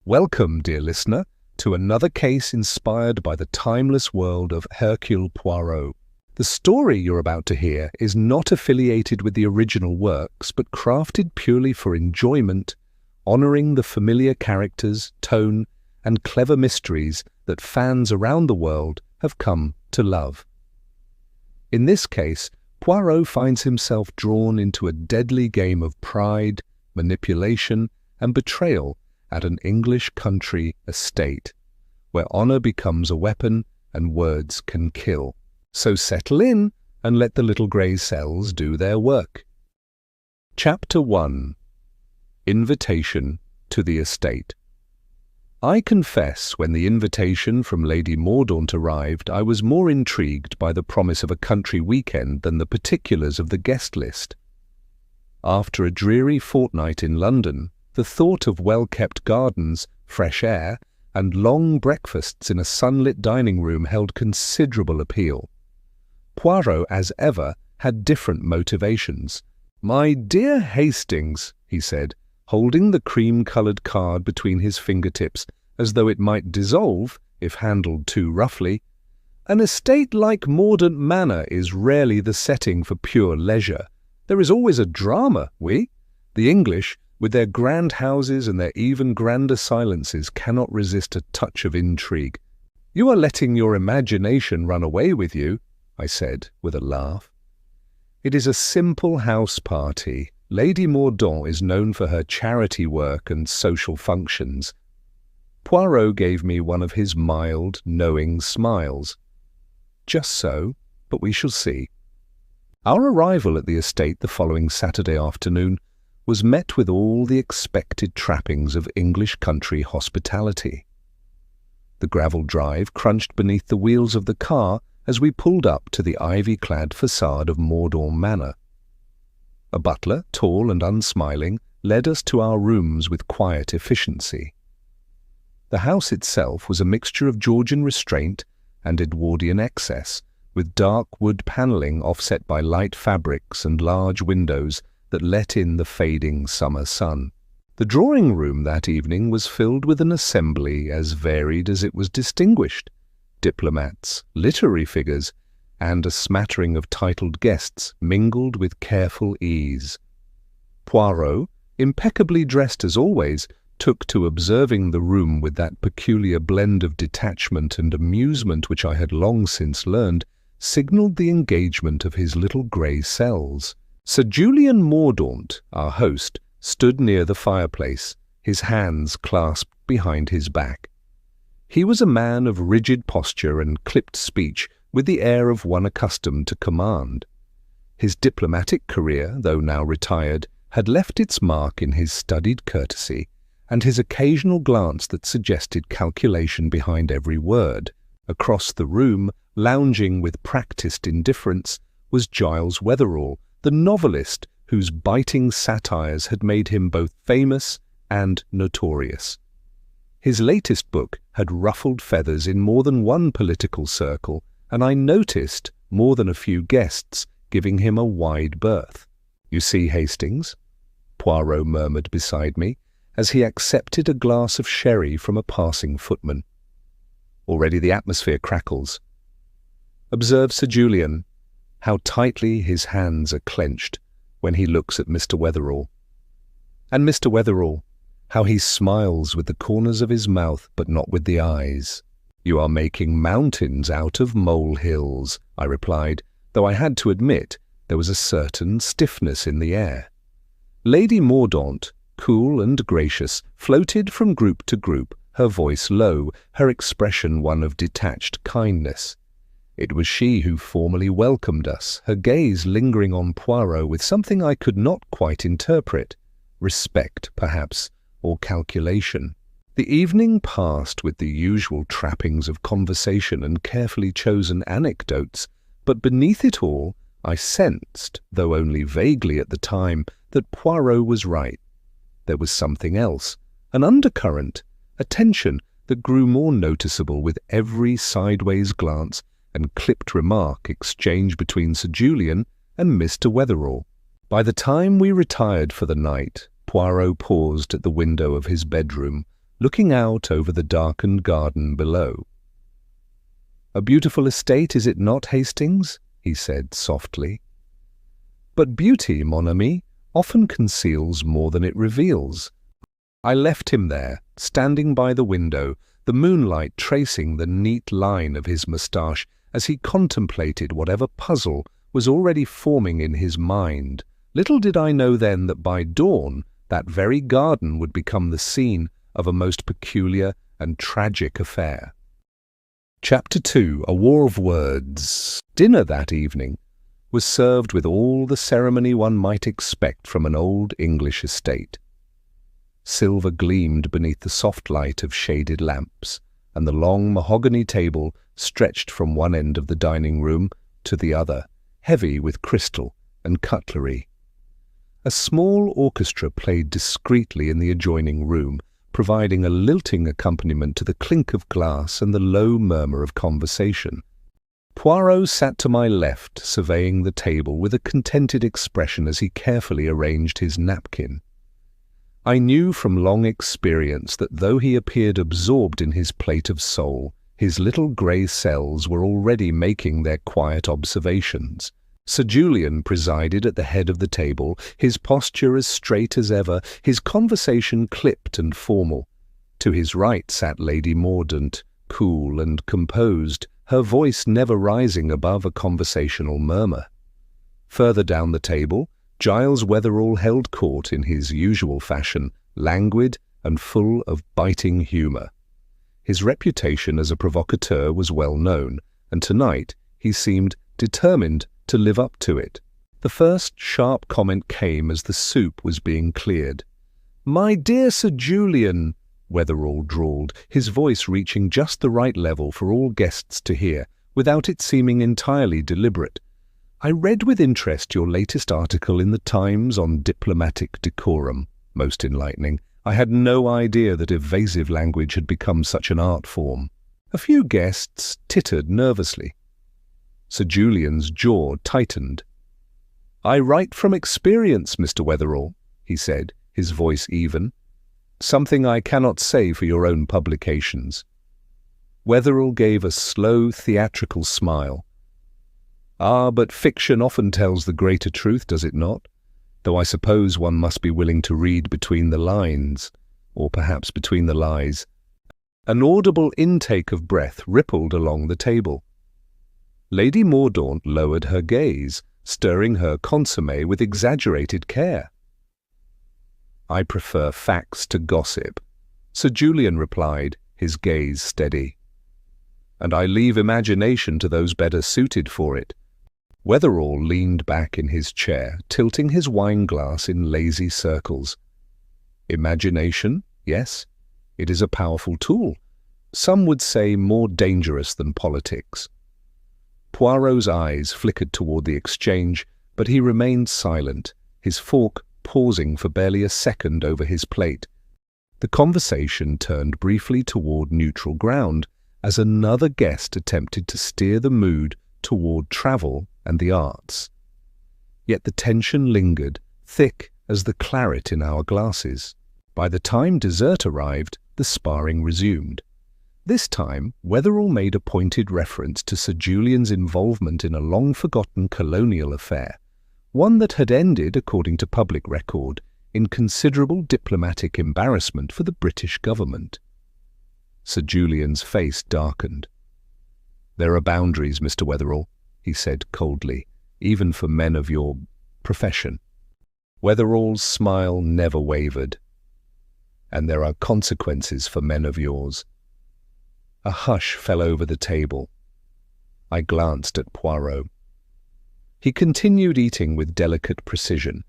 Welcome, dear listener, to another case inspired by the timeless world of Hercule Poirot. The story you're about to hear is not affiliated with the original works, but crafted purely for enjoyment, honoring the familiar characters, tone, and clever mysteries that fans around the world have come to love. In this case, Poirot finds himself drawn into a deadly game of pride, manipulation, and betrayal at an English country estate, where honor becomes a weapon and words can kill. So settle in and let the little grey cells do their work. Chapter 1. Invitation to the Estate. I confess, when the invitation from Lady Mordaunt arrived, I was more intrigued by the promise of a country weekend than the particulars of the guest list. After a dreary fortnight in London, the thought of well-kept gardens, fresh air, and long breakfasts in a sunlit dining room held considerable appeal. Poirot, as ever, had different motivations. "My dear Hastings," he said, holding the cream-coloured card between his fingertips as though it might dissolve if handled too roughly, "an estate like Mordaunt Manor is rarely the setting for pure leisure. There is always a drama, the English, with their grand houses and their even grander silences, cannot resist a touch of intrigue." "You are letting your imagination run away with you," I said with a laugh. "It is a simple house party. Lady Mordaunt is known for her charity work and social functions." Poirot gave me one of his mild, knowing smiles. "Just so, but we shall see." Our arrival at the estate the following Saturday afternoon was met with all the expected trappings of English country hospitality. The gravel drive crunched beneath the wheels of the car as we pulled up to the ivy-clad facade of Mordaunt Manor. A butler, tall and unsmiling, led us to our rooms with quiet efficiency. The house itself was a mixture of Georgian restraint and Edwardian excess, with dark wood panelling offset by light fabrics and large windows that let in the fading summer sun. The drawing-room that evening was filled with an assembly as varied as it was distinguished: diplomats, literary figures, and a smattering of titled guests mingled with careful ease. Poirot, impeccably dressed as always, took to observing the room with that peculiar blend of detachment and amusement which I had long since learned signalled the engagement of his little grey cells. Sir Julian Mordaunt, our host, stood near the fireplace, his hands clasped behind his back. He was a man of rigid posture and clipped speech, with the air of one accustomed to command. His diplomatic career, though now retired, had left its mark in his studied courtesy, and his occasional glance that suggested calculation behind every word. Across the room, lounging with practised indifference, was Giles Wetherall, the novelist whose biting satires had made him both famous and notorious. His latest book had ruffled feathers in more than one political circle, and I noticed more than a few guests giving him a wide berth. "You see, Hastings," Poirot murmured beside me, as he accepted a glass of sherry from a passing footman. "Already the atmosphere crackles. Observe Sir Julian, how tightly his hands are clenched when he looks at Mr. Wetherall. And Mr. Wetherall, how he smiles with the corners of his mouth but not with the eyes. You are making mountains out of molehills," I replied, though I had to admit there was a certain stiffness in the air. Lady Mordaunt, cool and gracious, floated from group to group, her voice low, her expression one of detached kindness. It was she who formally welcomed us, her gaze lingering on Poirot with something I could not quite interpret: respect, perhaps, or calculation. The evening passed with the usual trappings of conversation and carefully chosen anecdotes, but beneath it all I sensed, though only vaguely at the time, that Poirot was right. There was something else, an undercurrent, a tension that grew more noticeable with every sideways glance and clipped remark exchanged between Sir Julian and Mr. Wetherall. By the time we retired for the night, Poirot paused at the window of his bedroom, looking out over the darkened garden below. "A beautiful estate, is it not, Hastings?" he said softly. "But beauty, mon ami, often conceals more than it reveals." I left him there, standing by the window, the moonlight tracing the neat line of his moustache as he contemplated whatever puzzle was already forming in his mind. Little did I know then that by dawn that very garden would become the scene of a most peculiar and tragic affair. Chapter 2. A War of Words. Dinner that evening was served with all the ceremony one might expect from an old English estate. Silver gleamed beneath the soft light of shaded lamps, and the long mahogany table stretched from one end of the dining room to the other, heavy with crystal and cutlery. A small orchestra played discreetly in the adjoining room, providing a lilting accompaniment to the clink of glass and the low murmur of conversation. Poirot sat to my left, surveying the table with a contented expression as he carefully arranged his napkin. I knew from long experience that though he appeared absorbed in his plate of sole, his little grey cells were already making their quiet observations. Sir Julian presided at the head of the table, his posture as straight as ever, his conversation clipped and formal. To his right sat Lady Mordaunt, cool and composed, her voice never rising above a conversational murmur. Further down the table, Giles Wetherall held court in his usual fashion, languid and full of biting humour. His reputation as a provocateur was well known, and tonight he seemed determined to live up to it. The first sharp comment came as the soup was being cleared. "My dear Sir Julian," Wetherall drawled, his voice reaching just the right level for all guests to hear, without it seeming entirely deliberate. "I read with interest your latest article in the Times on diplomatic decorum. Most enlightening. I had no idea that evasive language had become such an art form." A few guests tittered nervously. Sir Julian's jaw tightened. "I write from experience, Mr. Wetherall," he said, his voice even. "Something I cannot say for your own publications." Wetherall gave a slow, theatrical smile. "Ah, but fiction often tells the greater truth, does it not? Though I suppose one must be willing to read between the lines, or perhaps between the lies." An audible intake of breath rippled along the table. Lady Mordaunt lowered her gaze, stirring her consommé with exaggerated care. "I prefer facts to gossip," Sir Julian replied, his gaze steady. "And I leave imagination to those better suited for it." Wetherall leaned back in his chair, tilting his wine-glass in lazy circles. "Imagination, yes. It is a powerful tool. Some would say more dangerous than politics." Poirot's eyes flickered toward the exchange, but he remained silent, his fork pausing for barely a second over his plate. The conversation turned briefly toward neutral ground as another guest attempted to steer the mood toward travel and the arts. Yet the tension lingered, thick as the claret in our glasses. By the time dessert arrived, the sparring resumed. This time, Wetherall made a pointed reference to Sir Julian's involvement in a long-forgotten colonial affair, one that had ended, according to public record, in considerable diplomatic embarrassment for the British government. Sir Julian's face darkened. "There are boundaries, Mr. Wetherall," he said coldly, "even for men of your profession." Wetherall's smile never wavered. "And there are consequences for men of yours." A hush fell over the table. I glanced at Poirot. He continued eating with delicate precision,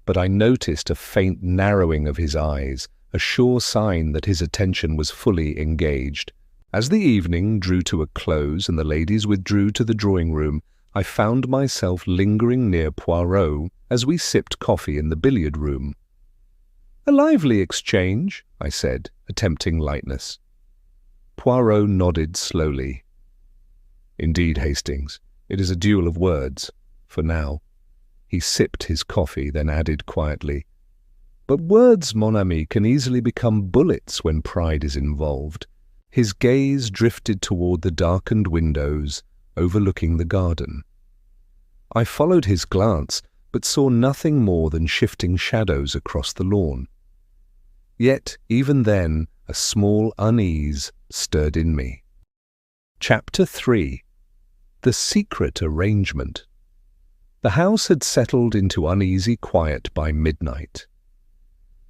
but I noticed a faint narrowing of his eyes, a sure sign that his attention was fully engaged. As the evening drew to a close and the ladies withdrew to the drawing-room, I found myself lingering near Poirot as we sipped coffee in the billiard-room. "A lively exchange," I said, attempting lightness. Poirot nodded slowly. "Indeed, Hastings, it is a duel of words, for now." He sipped his coffee, then added quietly, But words, mon ami, can easily become bullets when pride is involved. His gaze drifted toward the darkened windows overlooking the garden. I followed his glance, but saw nothing more than shifting shadows across the lawn. Yet, even then, a small unease stirred in me. Chapter 3. The Secret Arrangement. The house had settled into uneasy quiet by midnight.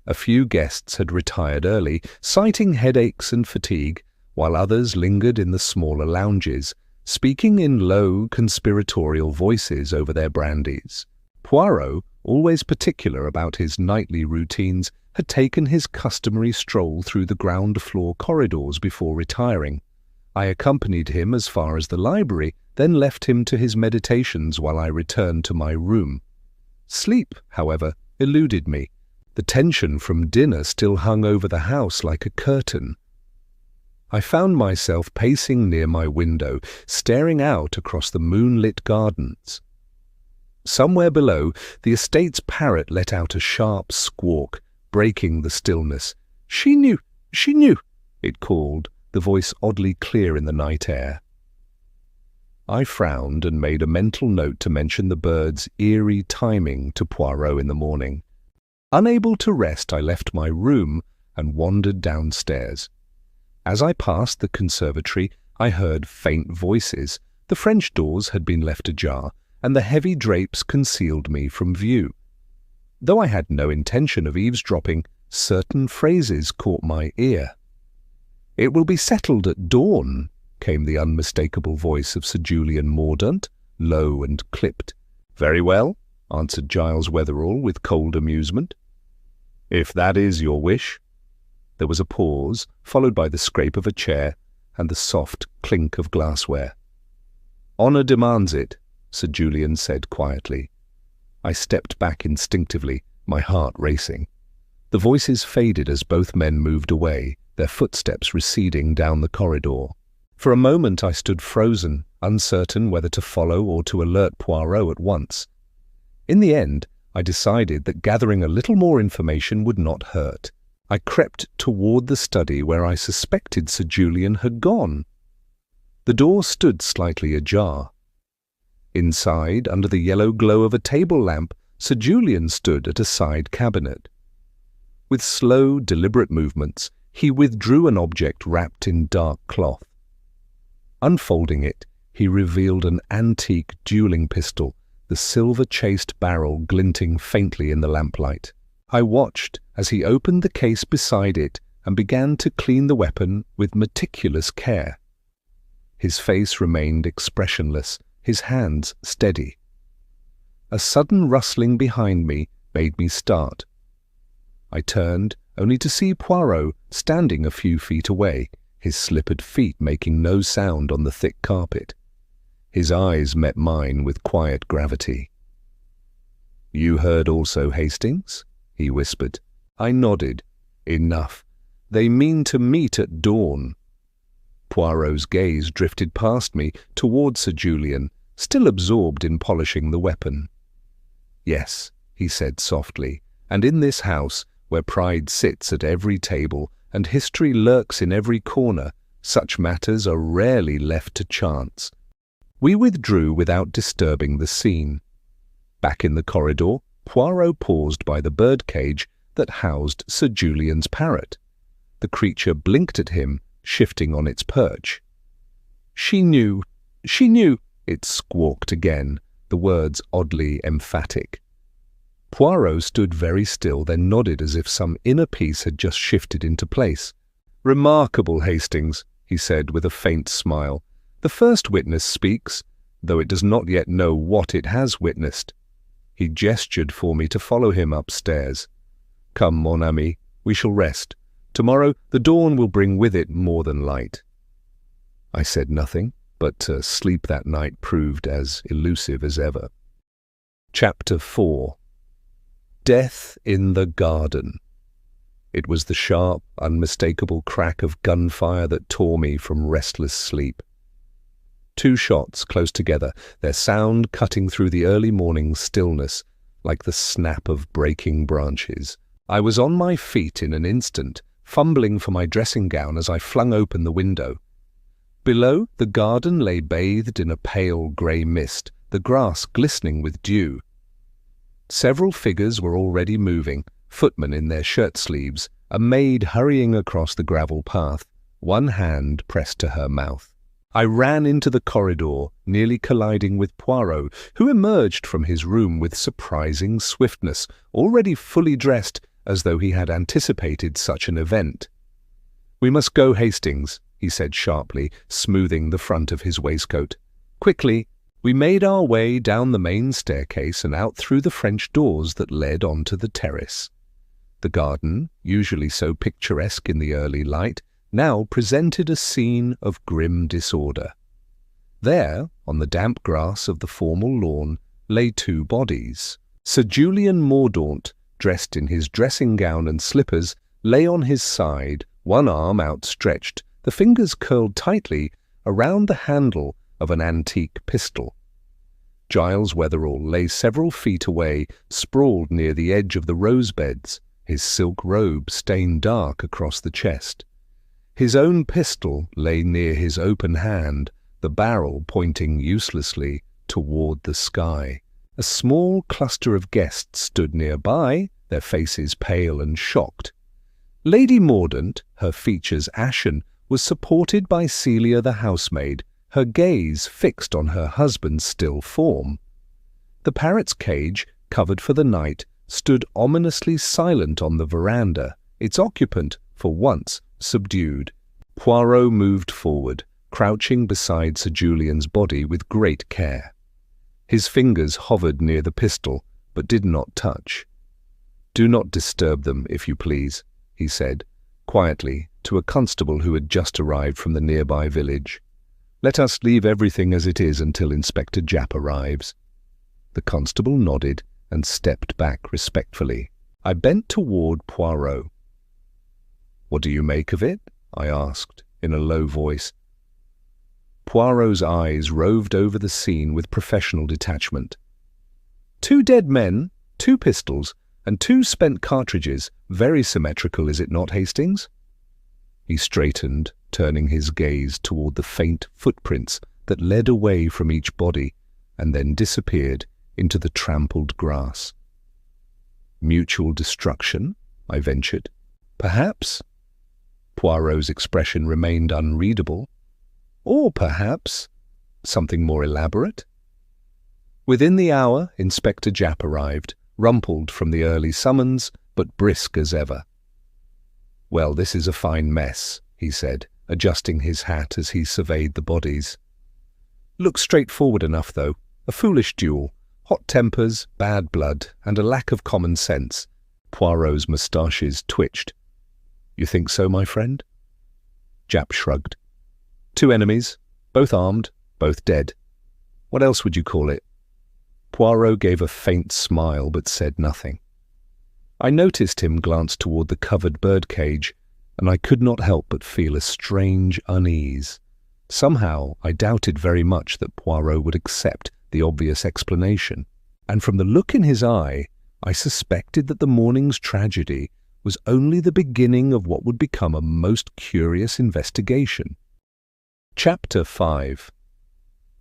A few guests had retired early, citing headaches and fatigue, while others lingered in the smaller lounges, speaking in low, conspiratorial voices over their brandies. Poirot, always particular about his nightly routines, had taken his customary stroll through the ground-floor corridors before retiring. I accompanied him as far as the library, then left him to his meditations while I returned to my room. Sleep, however, eluded me. The tension from dinner still hung over the house like a curtain. I found myself pacing near my window, staring out across the moonlit gardens. Somewhere below, the estate's parrot let out a sharp squawk, breaking the stillness. "She knew! She knew!" it called, the voice oddly clear in the night air. I frowned and made a mental note to mention the bird's eerie timing to Poirot in the morning. Unable to rest, I left my room and wandered downstairs. As I passed the conservatory, I heard faint voices. The French doors had been left ajar, and the heavy drapes concealed me from view. Though I had no intention of eavesdropping, certain phrases caught my ear. "It will be settled at dawn," came the unmistakable voice of Sir Julian Mordaunt, low and clipped. "Very well," answered Giles Wetherall with cold amusement. "If that is your wish." There was a pause, followed by the scrape of a chair and the soft clink of glassware. "Honour demands it," Sir Julian said quietly. I stepped back instinctively, my heart racing. The voices faded as both men moved away, their footsteps receding down the corridor. For a moment I stood frozen, uncertain whether to follow or to alert Poirot at once. In the end, I decided that gathering a little more information would not hurt. I crept toward the study where I suspected Sir Julian had gone. The door stood slightly ajar. Inside, under the yellow glow of a table lamp, Sir Julian stood at a side cabinet. With slow, deliberate movements, he withdrew an object wrapped in dark cloth. Unfolding it, he revealed an antique dueling pistol, the silver-chased barrel glinting faintly in the lamplight. I watched as he opened the case beside it and began to clean the weapon with meticulous care. His face remained expressionless, his hands steady. A sudden rustling behind me made me start. I turned, only to see Poirot standing a few feet away, his slippered feet making no sound on the thick carpet. His eyes met mine with quiet gravity. "You heard also, Hastings?" he whispered. I nodded. "Enough. They mean to meet at dawn." Poirot's gaze drifted past me toward Sir Julian, still absorbed in polishing the weapon. "Yes," he said softly, "and in this house, where pride sits at every table and history lurks in every corner, such matters are rarely left to chance." We withdrew without disturbing the scene. Back in the corridor, Poirot paused by the birdcage that housed Sir Julian's parrot. The creature blinked at him, shifting on its perch. "She knew! She knew!" it squawked again, the words oddly emphatic. Poirot stood very still, then nodded as if some inner peace had just shifted into place. "Remarkable, Hastings," he said with a faint smile. "The first witness speaks, though it does not yet know what it has witnessed." He gestured for me to follow him upstairs. "Come, mon ami, we shall rest. Tomorrow the dawn will bring with it more than light." I said nothing, but sleep that night proved as elusive as ever. Chapter 4. Death in the Garden. It was the sharp, unmistakable crack of gunfire that tore me from restless sleep. 2 shots close together, their sound cutting through the early morning stillness like the snap of breaking branches. I was on my feet in an instant, fumbling for my dressing gown as I flung open the window. Below, the garden lay bathed in a pale grey mist, the grass glistening with dew. Several figures were already moving, footmen in their shirt-sleeves, a maid hurrying across the gravel path, one hand pressed to her mouth. I ran into the corridor, nearly colliding with Poirot, who emerged from his room with surprising swiftness, already fully dressed as though he had anticipated such an event. "We must go, Hastings," he said sharply, smoothing the front of his waistcoat. "Quickly." We made our way down the main staircase and out through the French doors that led onto the terrace. The garden, usually so picturesque in the early light, now presented a scene of grim disorder. There, on the damp grass of the formal lawn, lay two bodies. Sir Julian Mordaunt, dressed in his dressing gown and slippers, lay on his side, one arm outstretched, the fingers curled tightly around the handle of an antique pistol. Giles Wetherall lay several feet away, sprawled near the edge of the rose beds, his silk robe stained dark across the chest. His own pistol lay near his open hand, the barrel pointing uselessly toward the sky. A small cluster of guests stood nearby, their faces pale and shocked. Lady Mordaunt, her features ashen, was supported by Celia the housemaid, her gaze fixed on her husband's still form. The parrot's cage, covered for the night, stood ominously silent on the veranda, its occupant, for once, subdued. Poirot moved forward, crouching beside Sir Julian's body with great care. His fingers hovered near the pistol, but did not touch. "Do not disturb them, if you please," he said, quietly, to a constable who had just arrived from the nearby village. "Let us leave everything as it is until Inspector Japp arrives." The constable nodded and stepped back respectfully. I bent toward Poirot. "What do you make of it?" I asked, in a low voice. Poirot's eyes roved over the scene with professional detachment. "Two dead men, two pistols, and two spent cartridges. Very symmetrical, is it not, Hastings?" He straightened, turning his gaze toward the faint footprints that led away from each body and then disappeared into the trampled grass. "Mutual destruction?" I ventured. "Perhaps." Poirot's expression remained unreadable. "Or perhaps something more elaborate?" Within the hour, Inspector Japp arrived, rumpled from the early summons, but brisk as ever. "Well, this is a fine mess," he said, adjusting his hat as he surveyed the bodies. "Looks straightforward enough, though. A foolish duel. Hot tempers, bad blood, and a lack of common sense." Poirot's moustaches twitched. "You think so, my friend?" Japp shrugged. "Two enemies, both armed, both dead. What else would you call it?" Poirot gave a faint smile but said nothing. I noticed him glance toward the covered birdcage, and I could not help but feel a strange unease. Somehow I doubted very much that Poirot would accept the obvious explanation, and from the look in his eye, I suspected that the morning's tragedy was only the beginning of what would become a most curious investigation. Chapter 5.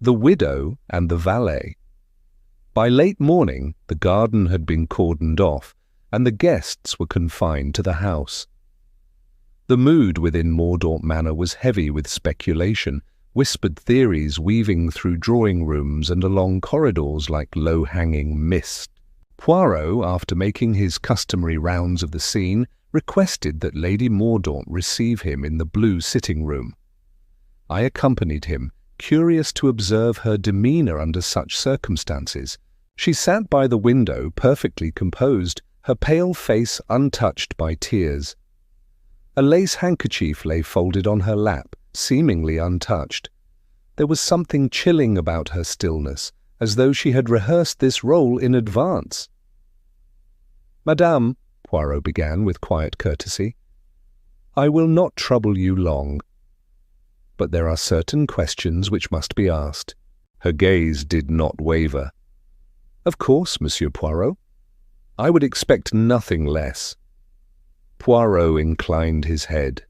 The Widow and the Valet. By late morning, the garden had been cordoned off, and the guests were confined to the house. The mood within Mordaunt Manor was heavy with speculation, whispered theories weaving through drawing rooms and along corridors like low-hanging mist. Poirot, after making his customary rounds of the scene, requested that Lady Mordaunt receive him in the blue sitting-room. I accompanied him, curious to observe her demeanour under such circumstances. She sat by the window, perfectly composed, her pale face untouched by tears. A lace handkerchief lay folded on her lap, seemingly untouched. There was something chilling about her stillness, as though she had rehearsed this role in advance. "Madame," Poirot began with quiet courtesy, "I will not trouble you long. But there are certain questions which must be asked." Her gaze did not waver. "Of course, Monsieur Poirot. I would expect nothing less." Poirot inclined his head.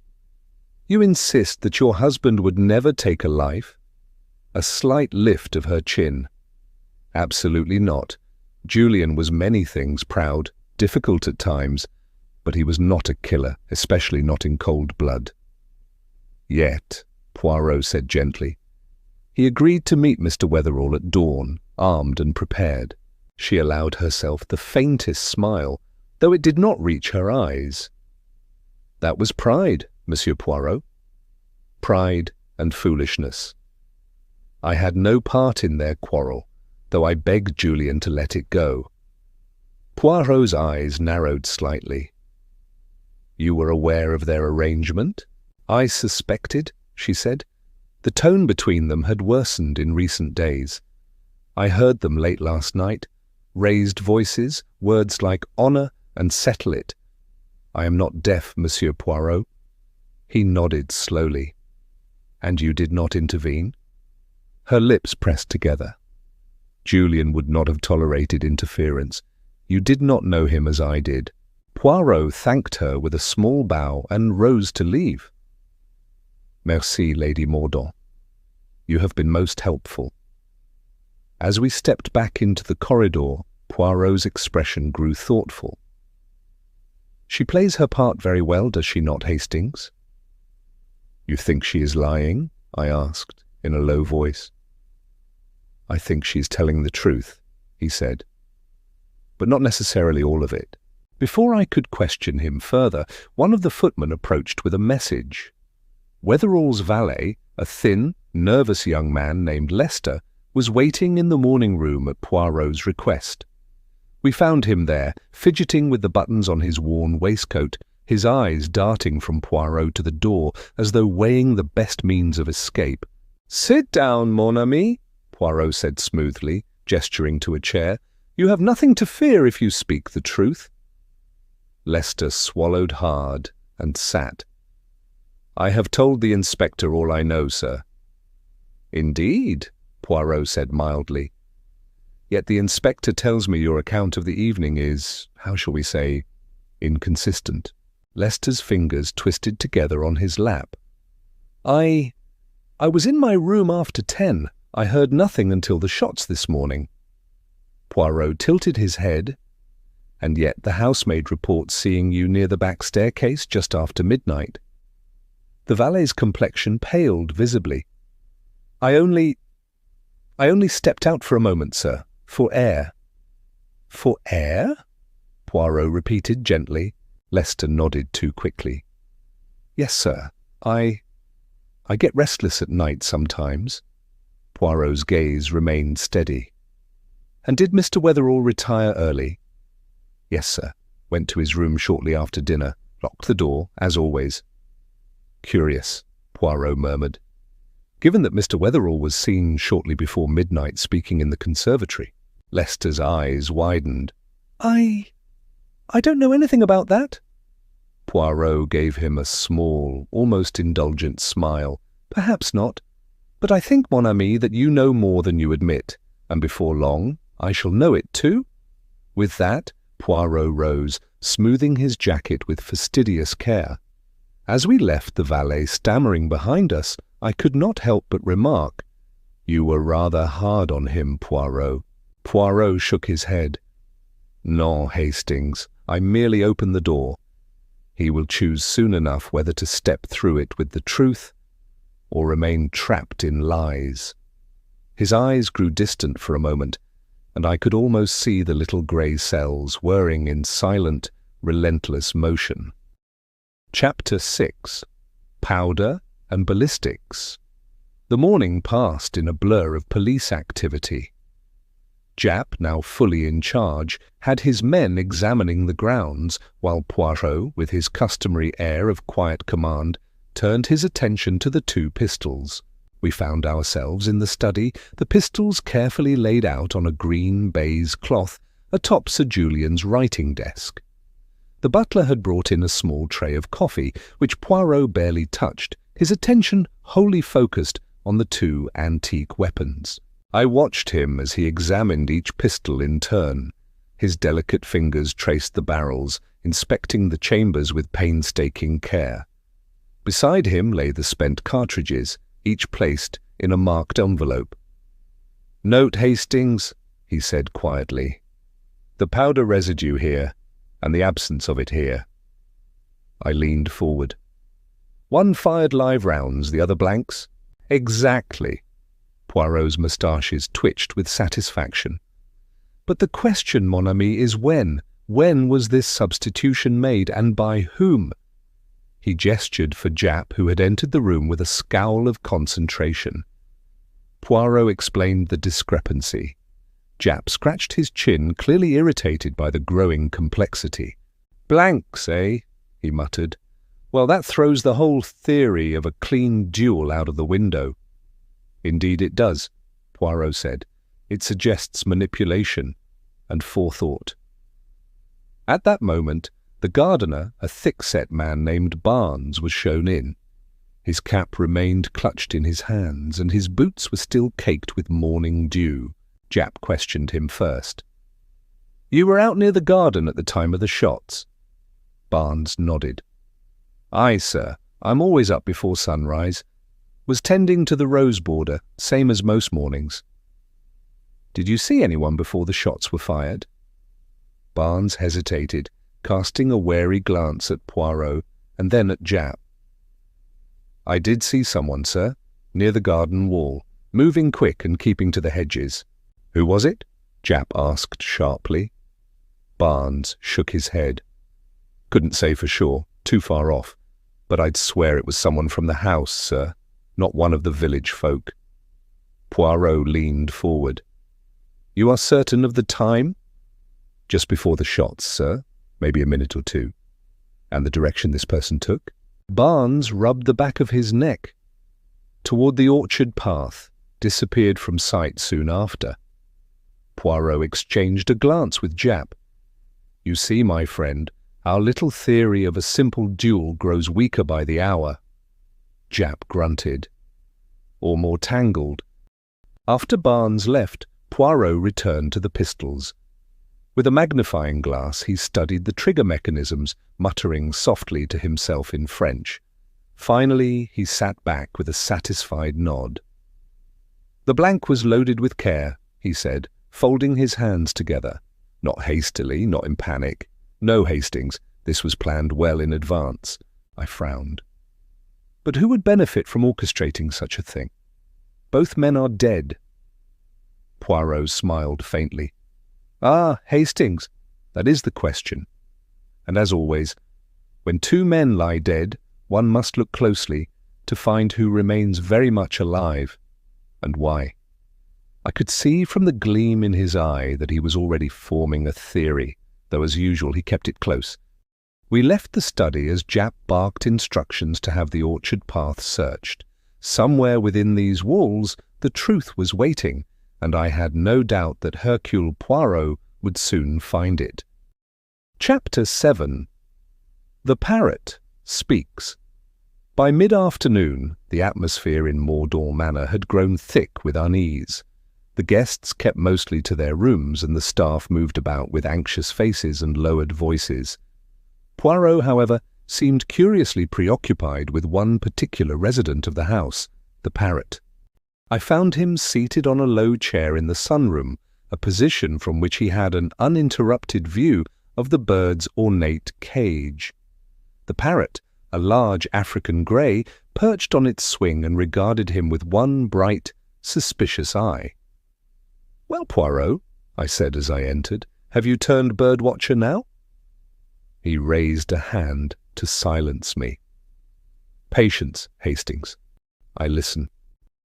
"You insist that your husband would never take a life?" A slight lift of her chin. "Absolutely not. Julian was many things, proud, difficult at times, but he was not a killer, especially not in cold blood." "Yet," Poirot said gently. "He agreed to meet Mr. Wetherall at dawn, armed and prepared." She allowed herself the faintest smile, though it did not reach her eyes. "That was pride, Monsieur Poirot. Pride and foolishness. I had no part in their quarrel, though I begged Julian to let it go." Poirot's eyes narrowed slightly. "You were aware of their arrangement?" "I suspected," she said. The tone between them had worsened in recent days. "I heard them late last night. Raised voices, words like honour and settle it. I am not deaf, Monsieur Poirot." He nodded slowly. "And you did not intervene?" Her lips pressed together. "Julian would not have tolerated interference. You did not know him as I did." Poirot thanked her with a small bow and rose to leave. "Merci, Lady Mordaunt. You have been most helpful." As we stepped back into the corridor, Poirot's expression grew thoughtful. "She plays her part very well, does she not, Hastings?" "You think she is lying?" I asked, in a low voice. "I think she is telling the truth," he said. "But not necessarily all of it." Before I could question him further, one of the footmen approached with a message. Wetherall's valet, a thin, nervous young man named Lester, was waiting in the morning room at Poirot's request. We found him there, fidgeting with the buttons on his worn waistcoat, his eyes darting from Poirot to the door as though weighing the best means of escape. "Sit down, mon ami," Poirot said smoothly, gesturing to a chair. "You have nothing to fear if you speak the truth." Lester swallowed hard and sat. "I have told the inspector all I know, sir." "Indeed," Poirot said mildly. "Yet the inspector tells me your account of the evening is, how shall we say, inconsistent." Lester's fingers twisted together on his lap. I was in my room after 10. I heard nothing until the shots this morning." Poirot tilted his head. "And yet the housemaid reports seeing you near the back staircase just after midnight." The valet's complexion paled visibly. I only stepped out for a moment, sir, for air." "For air?" Poirot repeated gently. Lester nodded too quickly. "Yes, sir. I get restless at night sometimes." Poirot's gaze remained steady. "And did Mr. Wetherall retire early?" "Yes, sir. Went to his room shortly after dinner. Locked the door, as always." "Curious," Poirot murmured. "Given that Mr. Wetherall was seen shortly before midnight speaking in the conservatory." Lester's eyes widened. I don't know anything about that." Poirot gave him a small, almost indulgent smile. "Perhaps not. But I think, mon ami, that you know more than you admit, and before long I shall know it too." With that, Poirot rose, smoothing his jacket with fastidious care. As we left the valet stammering behind us, I could not help but remark, "You were rather hard on him, Poirot." Poirot shook his head. "Non, Hastings, I merely opened the door. He will choose soon enough whether to step through it with the truth or remain trapped in lies." His eyes grew distant for a moment, and I could almost see the little grey cells whirring in silent, relentless motion. Chapter 6. Powder and Ballistics. The morning passed in a blur of police activity. Japp, now fully in charge, had his men examining the grounds, while Poirot, with his customary air of quiet command, turned his attention to the 2 pistols. We found ourselves in the study, the pistols carefully laid out on a green baize cloth atop Sir Julian's writing desk. The butler had brought in a small tray of coffee, which Poirot barely touched, his attention wholly focused on the 2 antique weapons. I watched him as he examined each pistol in turn. His delicate fingers traced the barrels, inspecting the chambers with painstaking care. Beside him lay the spent cartridges, each placed in a marked envelope. "Note, Hastings," he said quietly. "The powder residue here, and the absence of it here." I leaned forward. "One fired live rounds, the other blanks?" "Exactly." Poirot's moustaches twitched with satisfaction. "But the question, mon ami, is when? When was this substitution made, and by whom?" He gestured for Japp, who had entered the room with a scowl of concentration. Poirot explained the discrepancy. Japp scratched his chin, clearly irritated by the growing complexity. "Blanks, eh?" he muttered. "Well, that throws the whole theory of a clean duel out of the window." "Indeed it does," Poirot said. "It suggests manipulation and forethought." At that moment, the gardener, a thick-set man named Barnes, was shown in. His cap remained clutched in his hands, and his boots were still caked with morning dew. Japp questioned him first. "You were out near the garden at the time of the shots?" Barnes nodded. "Aye, sir. I'm always up before sunrise. Was tending to the rose border, same as most mornings." "Did you see anyone before the shots were fired?" Barnes hesitated, casting a wary glance at Poirot and then at Japp. "I did see someone, sir, near the garden wall, moving quick and keeping to the hedges." "Who was it?" Japp asked sharply. Barnes shook his head. "Couldn't say for sure, too far off, but I'd swear it was someone from the house, sir, not one of the village folk." Poirot leaned forward. "You are certain of the time?" "Just before the shots, sir, maybe a minute or two." "And the direction this person took?" Barnes rubbed the back of his neck. "Toward the orchard path, disappeared from sight soon after." Poirot exchanged a glance with Japp. "You see, my friend, our little theory of a simple duel grows weaker by the hour." Japp grunted. "Or more tangled." After Barnes left, Poirot returned to the pistols. With a magnifying glass, he studied the trigger mechanisms, muttering softly to himself in French. Finally, he sat back with a satisfied nod. "The blank was loaded with care," he said, folding his hands together. "Not hastily, not in panic. No, Hastings, this was planned well in advance." I frowned. "But who would benefit from orchestrating such a thing? Both men are dead." Poirot smiled faintly. "Ah, Hastings, that is the question. And as always, when two men lie dead, one must look closely to find who remains very much alive, and why." I could see from the gleam in his eye that he was already forming a theory, though as usual he kept it close. We left the study as Japp barked instructions to have the orchard path searched. Somewhere within these walls the truth was waiting, and I had no doubt that Hercule Poirot would soon find it. Chapter 7. The Parrot Speaks. By mid-afternoon, the atmosphere in Mordaunt Manor had grown thick with unease. The guests kept mostly to their rooms, and the staff moved about with anxious faces and lowered voices. Poirot, however, seemed curiously preoccupied with one particular resident of the house, the parrot. I found him seated on a low chair in the sunroom, a position from which he had an uninterrupted view of the bird's ornate cage. The parrot, a large African grey, perched on its swing and regarded him with one bright, suspicious eye. "Well, Poirot," I said as I entered, "have you turned bird-watcher now?" He raised a hand to silence me. "Patience, Hastings." I listened.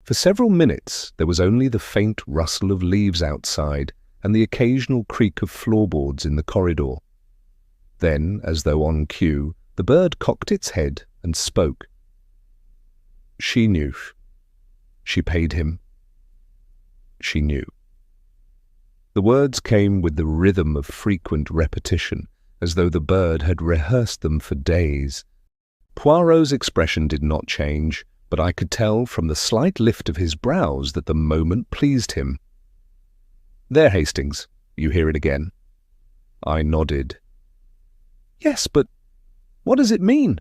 For several minutes there was only the faint rustle of leaves outside and the occasional creak of floorboards in the corridor. Then, as though on cue, the bird cocked its head and spoke. "She knew. She paid him. She knew." The words came with the rhythm of frequent repetition, as though the bird had rehearsed them for days. Poirot's expression did not change, but I could tell from the slight lift of his brows that the moment pleased him. "There, Hastings, you hear it again." I nodded. Yes, but what does it mean?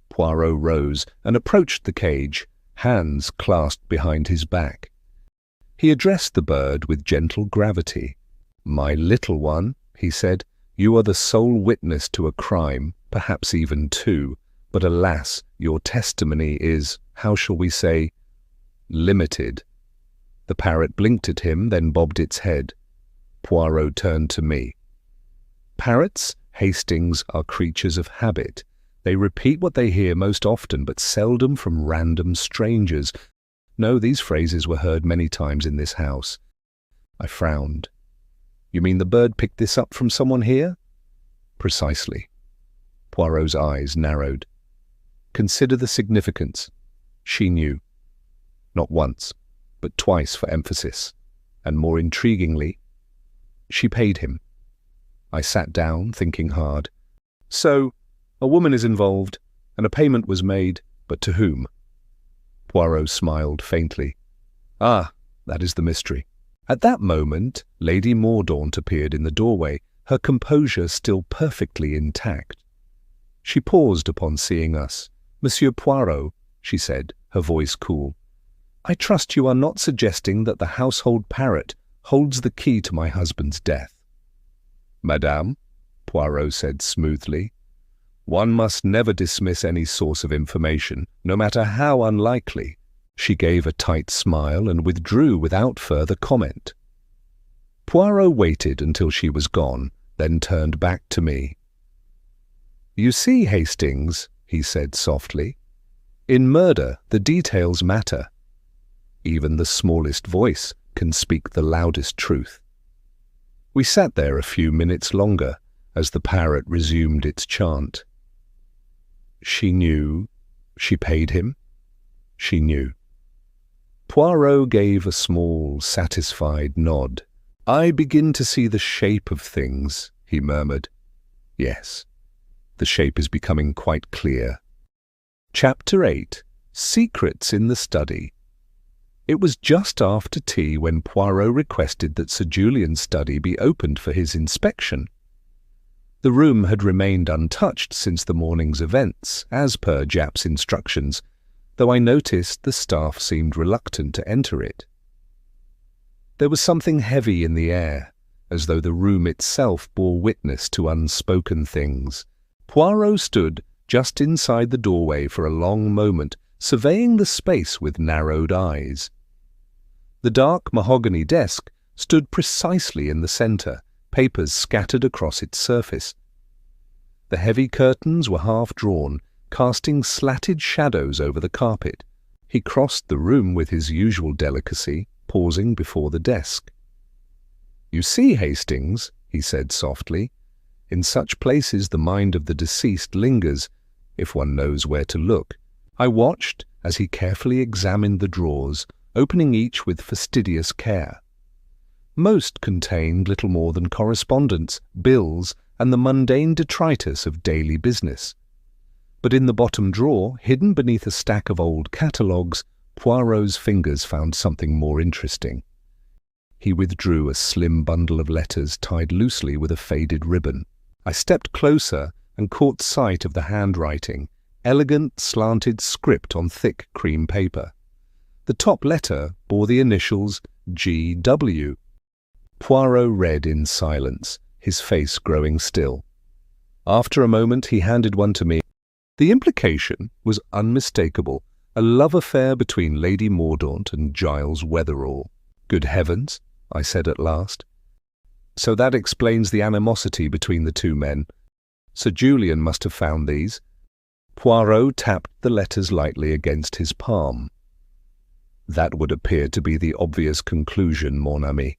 Poirot rose and approached the cage, hands clasped behind his back. He addressed the bird with gentle gravity. "My little one," he said, "you are the sole witness to a crime, perhaps even two, but alas, your testimony is, how shall we say, limited." The parrot blinked at him, then bobbed its head. Poirot turned to me. "Parrots, Hastings, are creatures of habit. They repeat what they hear most often, but seldom from random strangers. No, these phrases were heard many times in this house." I frowned. "You mean the bird picked this up from someone here?" "Precisely." Poirot's eyes narrowed. "Consider the significance. She knew. Not once, but twice for emphasis. And more intriguingly, she paid him." I sat down, thinking hard. "So, a woman is involved, and a payment was made, but to whom?" Poirot smiled faintly. "Ah, that is the mystery." At that moment, Lady Mordaunt appeared in the doorway, her composure still perfectly intact. She paused upon seeing us. "Monsieur Poirot," she said, her voice cool, "I trust you are not suggesting that the household parrot holds the key to my husband's death." "Madame," Poirot said smoothly, "one must never dismiss any source of information, no matter how unlikely." She gave a tight smile and withdrew without further comment. Poirot waited until she was gone, then turned back to me. "You see, Hastings," he said softly, "in murder the details matter. Even the smallest voice can speak the loudest truth." We sat there a few minutes longer as the parrot resumed its chant. She knew. She paid him. She knew. Poirot gave a small, satisfied nod. "I begin to see the shape of things," he murmured. "Yes, the shape is becoming quite clear." Chapter 8. Secrets in the Study. It was just after tea when Poirot requested that Sir Julian's study be opened for his inspection. The room had remained untouched since the morning's events, as per Japp's instructions, though I noticed the staff seemed reluctant to enter it. There was something heavy in the air, as though the room itself bore witness to unspoken things. Poirot stood just inside the doorway for a long moment, surveying the space with narrowed eyes. The dark mahogany desk stood precisely in the centre, papers scattered across its surface. The heavy curtains were half drawn, casting slatted shadows over the carpet. He crossed the room with his usual delicacy, pausing before the desk. "You see, Hastings," he said softly, "in such places the mind of the deceased lingers, if one knows where to look." I watched as he carefully examined the drawers, opening each with fastidious care. Most contained little more than correspondence, bills, and the mundane detritus of daily business. But in the bottom drawer, hidden beneath a stack of old catalogues, Poirot's fingers found something more interesting. He withdrew a slim bundle of letters tied loosely with a faded ribbon. I stepped closer and caught sight of the handwriting, elegant slanted script on thick cream paper. The top letter bore the initials G.W. Poirot read in silence, his face growing still. After a moment he handed one to me. The implication was unmistakable, a love affair between Lady Mordaunt and Giles Wetherall. "Good heavens," I said at last. "So that explains the animosity between the two men. Sir Julian must have found these." Poirot tapped the letters lightly against his palm. "That would appear to be the obvious conclusion, mon ami.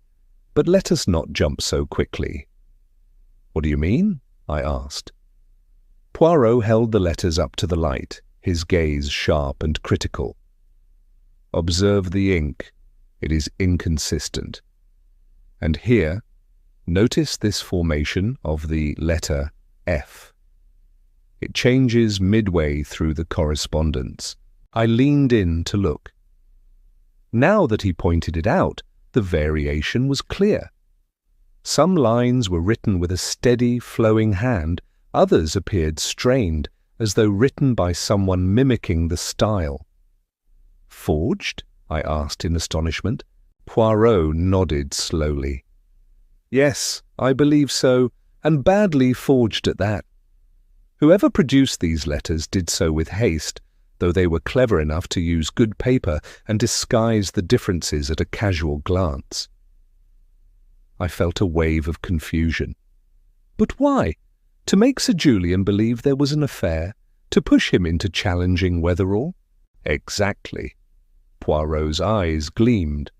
But let us not jump so quickly." "What do you mean?" I asked. Poirot held the letters up to the light, his gaze sharp and critical. "Observe the ink. It is inconsistent. And here, notice this formation of the letter F. It changes midway through the correspondence." I leaned in to look. Now that he pointed it out, the variation was clear. Some lines were written with a steady, flowing hand, Others appeared strained, as though written by someone mimicking the style. "Forged?" I asked in astonishment. Poirot nodded slowly. "Yes, I believe so, and badly forged at that. Whoever produced these letters did so with haste, though they were clever enough to use good paper and disguise the differences at a casual glance." I felt a wave of confusion. But why? To make Sir Julian believe there was an affair? To push him into challenging Wetherall? Exactly. Poirot's eyes gleamed.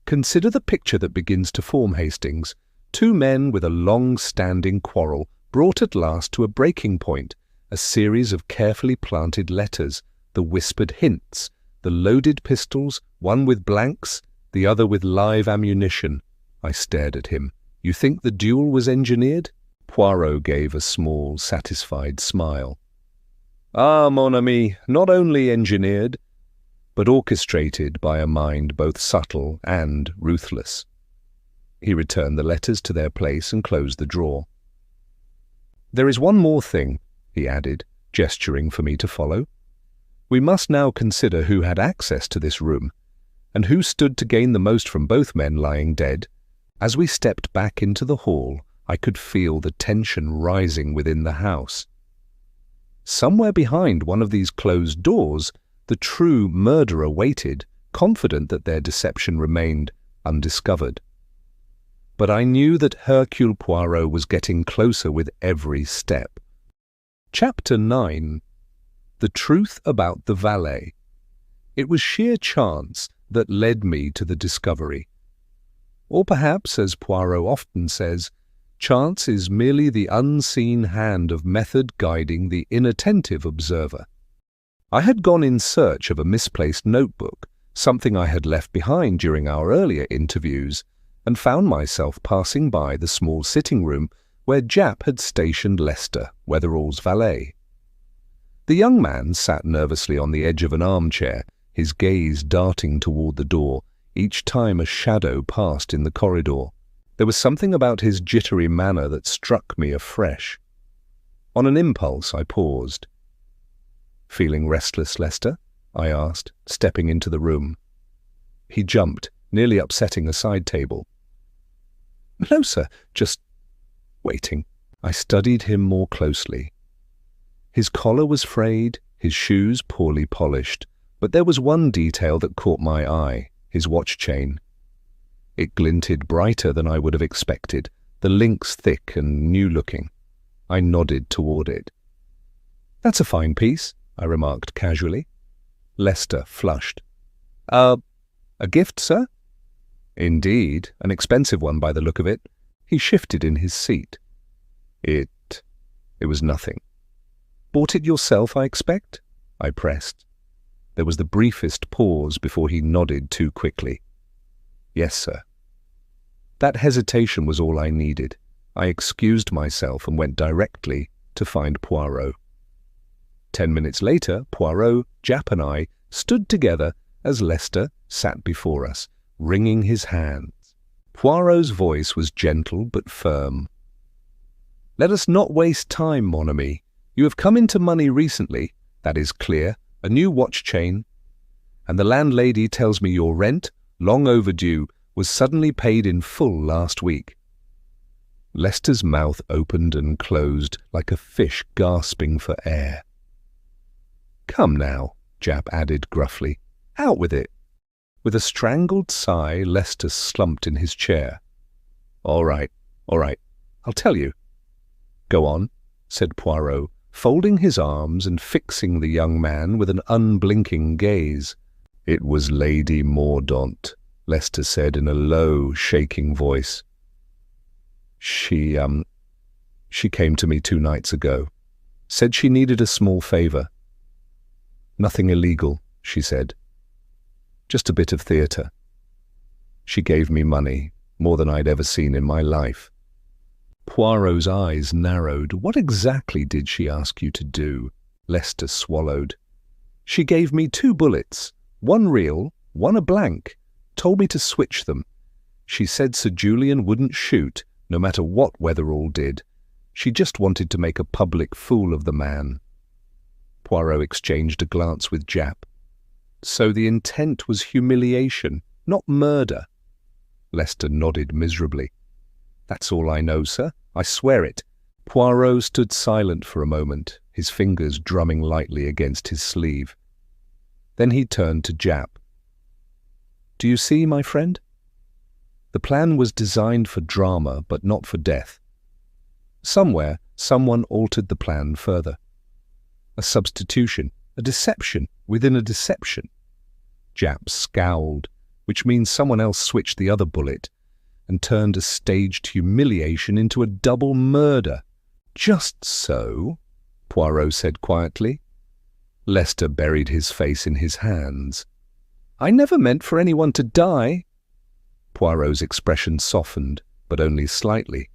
"Consider the picture that begins to form, Hastings. Two men with a long-standing quarrel brought at last to a breaking point, a series of carefully planted letters, the whispered hints, the loaded pistols, one with blanks, the other with live ammunition." I stared at him. "You think the duel was engineered?" Poirot gave a small, satisfied smile. "Ah, mon ami, not only engineered, but orchestrated by a mind both subtle and ruthless." He returned the letters to their place and closed the drawer. "There is one more thing," he added, gesturing for me to follow. "We must now consider who had access to this room, and who stood to gain the most from both men lying dead." As we stepped back into the hall, I could feel the tension rising within the house. Somewhere behind one of these closed doors, the true murderer waited, confident that their deception remained undiscovered. But I knew that Hercule Poirot was getting closer with every step. Chapter 9. The Truth About the Valet. It was sheer chance that led me to the discovery. Or perhaps, as Poirot often says, chance is merely the unseen hand of method guiding the inattentive observer. I had gone in search of a misplaced notebook, something I had left behind during our earlier interviews, and found myself passing by the small sitting room where Japp had stationed Lester, Wetherall's valet. The young man sat nervously on the edge of an armchair, his gaze darting toward the door, each time a shadow passed in the corridor. There was something about his jittery manner that struck me afresh. On an impulse, I paused. "Feeling restless, Lester?" I asked, stepping into the room. He jumped, nearly upsetting a side table. "No, sir, just waiting." I studied him more closely. His collar was frayed, his shoes poorly polished, but there was one detail that caught my eye. His watch chain. It glinted brighter than I would have expected, the links thick and new-looking. I nodded toward it. "That's a fine piece," I remarked casually. Lester flushed. A gift, sir?" "Indeed, an expensive one by the look of it." He shifted in his seat. It was nothing." "Bought it yourself, I expect?" I pressed. There was the briefest pause before he nodded too quickly. "Yes, sir." That hesitation was all I needed. I excused myself and went directly to find Poirot. 10 minutes later, Poirot, Japp and I stood together as Lester sat before us, wringing his hands. Poirot's voice was gentle but firm. "Let us not waste time, mon ami. You have come into money recently, that is clear, a new watch chain, and the landlady tells me your rent, long overdue, was suddenly paid in full last week." Lester's mouth opened and closed like a fish gasping for air. "Come now," Japp added gruffly. "Out with it." With a strangled sigh, Lester slumped in his chair. All right, I'll tell you." "Go on," said Poirot, folding his arms and fixing the young man with an unblinking gaze. "It was Lady Mordaunt," Lester said in a low, shaking voice. She came to me 2 nights ago. Said she needed a small favor." "Nothing illegal," she said. "Just a bit of theater." "She gave me money, more than I'd ever seen in my life." Poirot's eyes narrowed. "What exactly did she ask you to do?" Lester swallowed. "She gave me 2 bullets, one real, one a blank, told me to switch them. She said Sir Julian wouldn't shoot, no matter what Wetherall did. She just wanted to make a public fool of the man. Poirot exchanged a glance with Japp. So the intent was humiliation, not murder. Lester nodded miserably. That's all I know, sir. I swear it. Poirot stood silent for a moment, his fingers drumming lightly against his sleeve. Then he turned to Japp. Do you see, my friend? The plan was designed for drama, but not for death. Somewhere, someone altered the plan further. A substitution, a deception within a deception. Japp scowled, which means someone else switched the other bullet and turned a staged humiliation into a double murder. Just so, Poirot said quietly. Lester buried his face in his hands. I never meant for anyone to die. Poirot's expression softened, but only slightly.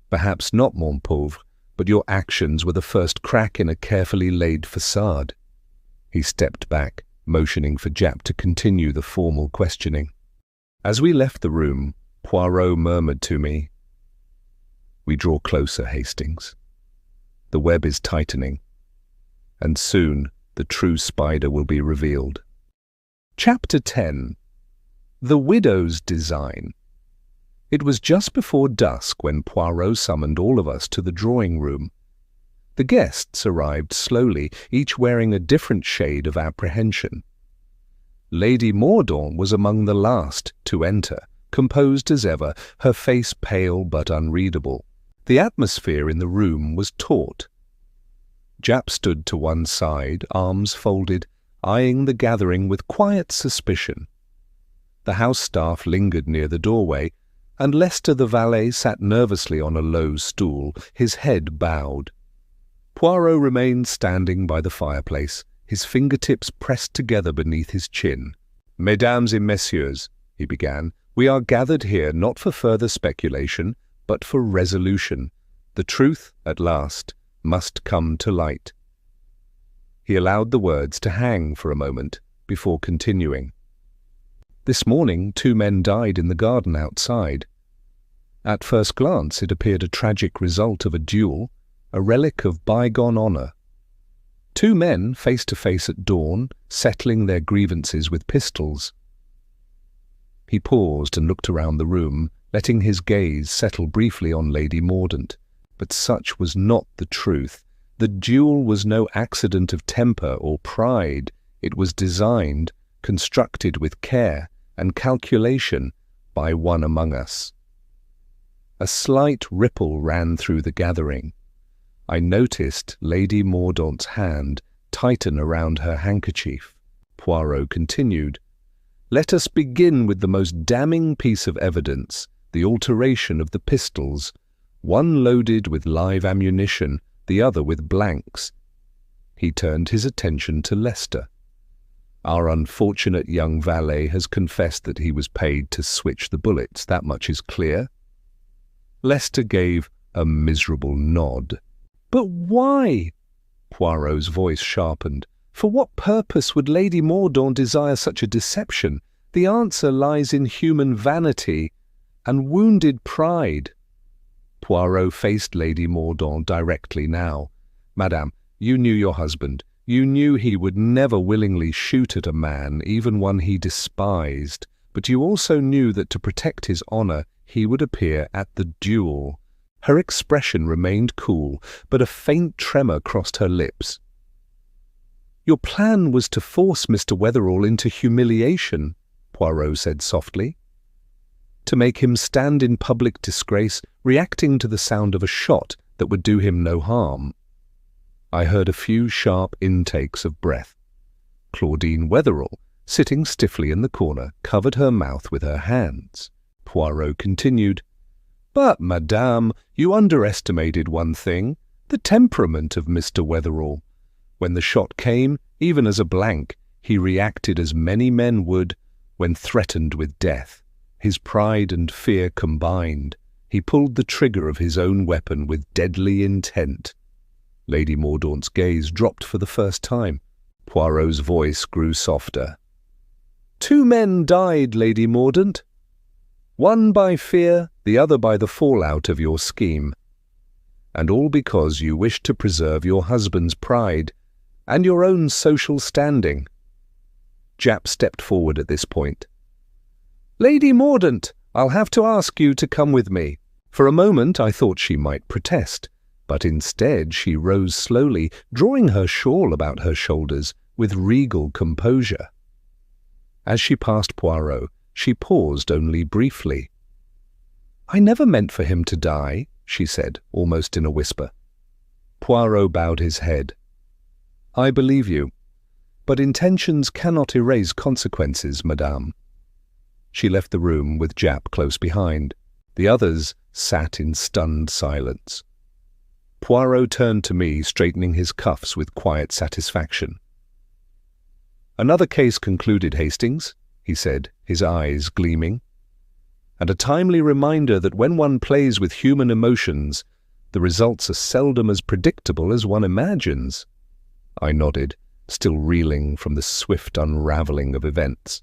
Perhaps not, mon pauvre, but your actions were the first crack in a carefully laid facade. He stepped back, motioning for Japp to continue the formal questioning. As we left the room, Poirot murmured to me, We draw closer, Hastings. The web is tightening, and soon the true spider will be revealed. Chapter 10. The Widow's Design. It was just before dusk when Poirot summoned all of us to the drawing room. The guests arrived slowly, each wearing a different shade of apprehension. Lady Mordaunt was among the last to enter, composed as ever, her face pale but unreadable. The atmosphere in the room was taut. Japp stood to one side, arms folded, eyeing the gathering with quiet suspicion. The house staff lingered near the doorway, and Lester the valet sat nervously on a low stool, his head bowed. Poirot remained standing by the fireplace, his fingertips pressed together beneath his chin. Mesdames et messieurs, he began, we are gathered here not for further speculation, but for resolution. The truth, at last, must come to light. He allowed the words to hang for a moment before continuing. This morning 2 men died in the garden outside. At first glance it appeared a tragic result of a duel, a relic of bygone honour. 2 men face to face at dawn, settling their grievances with pistols. He paused and looked around the room, letting his gaze settle briefly on Lady Mordaunt. But such was not the truth. The duel was no accident of temper or pride. It was designed, constructed with care and calculation by one among us. A slight ripple ran through the gathering. I noticed Lady Mordaunt's hand tighten around her handkerchief. Poirot continued, Let us begin with the most damning piece of evidence, the alteration of the pistols, one loaded with live ammunition, the other with blanks. He turned his attention to Lester. Our unfortunate young valet has confessed that he was paid to switch the bullets, that much is clear. Lester gave a miserable nod. But why? Poirot's voice sharpened. For what purpose would Lady Mordaunt desire such a deception? The answer lies in human vanity and wounded pride. Poirot faced Lady Mordaunt directly now. Madame, you knew your husband. You knew he would never willingly shoot at a man, even one he despised. But you also knew that to protect his honour, he would appear at the duel. Her expression remained cool, but a faint tremor crossed her lips. Your plan was to force Mr. Wetherall into humiliation, Poirot said softly. To make him stand in public disgrace, reacting to the sound of a shot that would do him no harm. I heard a few sharp intakes of breath. Claudine Wetherall, sitting stiffly in the corner, covered her mouth with her hands. Poirot continued, But, madame, you underestimated one thing, the temperament of Mr. Wetherall. When the shot came, even as a blank, he reacted as many men would when threatened with death. His pride and fear combined. He pulled the trigger of his own weapon with deadly intent. Lady Mordaunt's gaze dropped for the first time. Poirot's voice grew softer. 2 men died, Lady Mordaunt. One by fear, the other by the fallout of your scheme. and all because you wish to preserve your husband's pride and your own social standing." Japp stepped forward at this point. "Lady Mordaunt, I'll have to ask you to come with me." For a moment I thought she might protest, but instead she rose slowly, drawing her shawl about her shoulders with regal composure. As she passed Poirot, she paused only briefly. "I never meant for him to die," she said, almost in a whisper. Poirot bowed his head. "I believe you, but intentions cannot erase consequences, madame." She left the room with Japp close behind. The others sat in stunned silence. Poirot turned to me, straightening his cuffs with quiet satisfaction. "Another case concluded, Hastings," he said, his eyes gleaming. "And a timely reminder that when one plays with human emotions, the results are seldom as predictable as one imagines." I nodded, still reeling from the swift unravelling of events.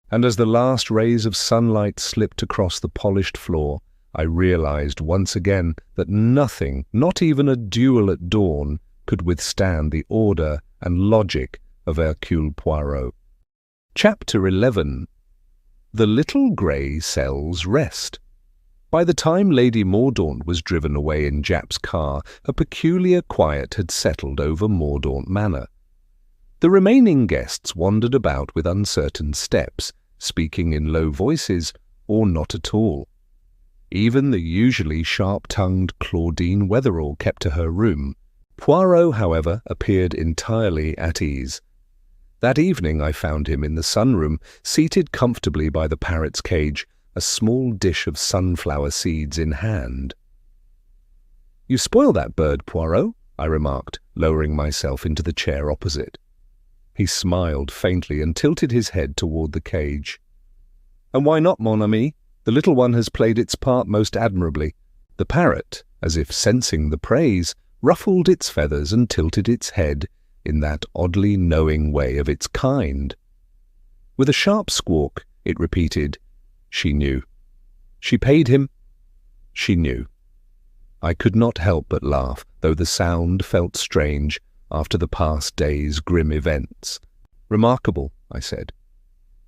And as the last rays of sunlight slipped across the polished floor, I realized once again that nothing, not even a duel at dawn, could withstand the order and logic of Hercule Poirot. Chapter 11. The Little Grey Cell's Rest. By the time Lady Mordaunt was driven away in Japp's car, a peculiar quiet had settled over Mordaunt Manor. The remaining guests wandered about with uncertain steps, speaking in low voices or not at all. Even the usually sharp-tongued Claudine Wetherall kept to her room. Poirot, however, appeared entirely at ease. That evening I found him in the sunroom, seated comfortably by the parrot's cage, a small dish of sunflower seeds in hand. "You spoil that bird, Poirot," I remarked, lowering myself into the chair opposite. He smiled faintly and tilted his head toward the cage. "And why not, mon ami? The little one has played its part most admirably." The parrot, as if sensing the praise, ruffled its feathers and tilted its head in that oddly knowing way of its kind. With a sharp squawk, it repeated, "She knew. She paid him. She knew." I could not help but laugh, though the sound felt strange after the past day's grim events. "Remarkable," I said.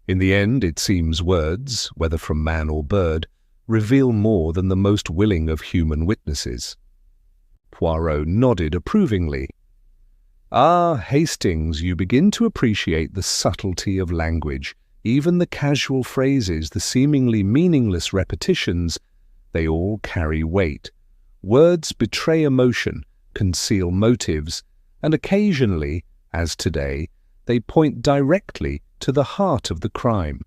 "In the end, it seems words, whether from man or bird, reveal more than the most willing of human witnesses." Poirot nodded approvingly. "Ah, Hastings, you begin to appreciate the subtlety of language. Even the casual phrases, the seemingly meaningless repetitions, they all carry weight. Words betray emotion, conceal motives, and occasionally, as today, they point directly to the heart of the crime."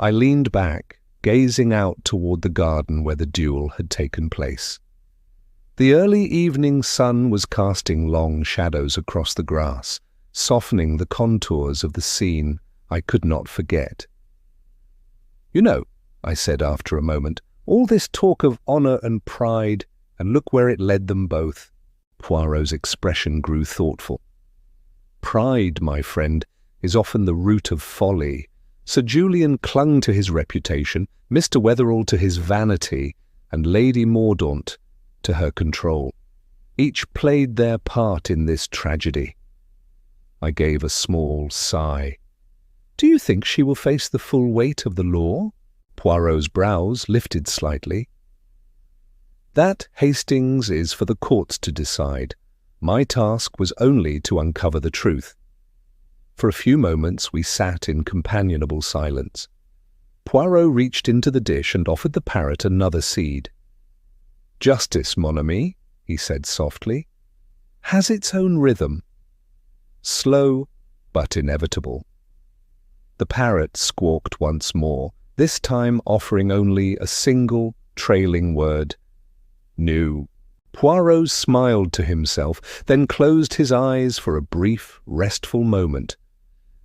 I leaned back, gazing out toward the garden where the duel had taken place. The early evening sun was casting long shadows across the grass, softening the contours of the scene I could not forget. "You know," I said after a moment, "all this talk of honour and pride, and look where it led them both." Poirot's expression grew thoughtful. "Pride, my friend, is often the root of folly. Sir Julian clung to his reputation, Mr. Wetherall to his vanity, and Lady Mordaunt to her control. Each played their part in this tragedy." I gave a small sigh. "Do you think she will face the full weight of the law?" Poirot's brows lifted slightly. "That, Hastings, is for the courts to decide. My task was only to uncover the truth." For a few moments we sat in companionable silence. Poirot reached into the dish and offered the parrot another seed. "Justice, mon ami," he said softly, "has its own rhythm. Slow, but inevitable." The parrot squawked once more, this time offering only a single, trailing word. "New." Poirot smiled to himself, then closed his eyes for a brief, restful moment.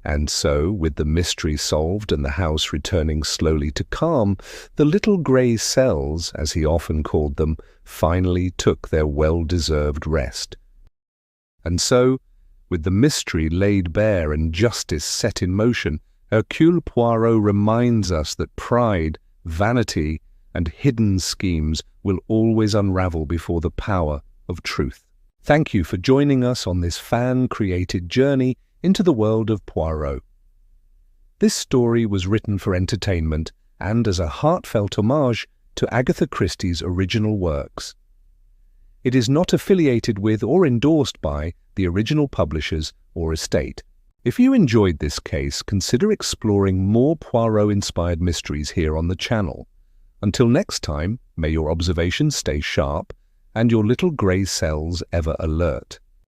And so, with the mystery solved and the house returning slowly to calm, the little grey cells, as he often called them, finally took their well-deserved rest. And so, with the mystery laid bare and justice set in motion, Hercule Poirot reminds us that pride, vanity, and hidden schemes will always unravel before the power of truth. Thank you for joining us on this fan-created journey into the world of Poirot. This story was written for entertainment and as a heartfelt homage to Agatha Christie's original works. It is not affiliated with or endorsed by the original publishers or estate. If you enjoyed this case, consider exploring more Poirot-inspired mysteries here on the channel. Until next time, may your observations stay sharp and your little grey cells ever alert.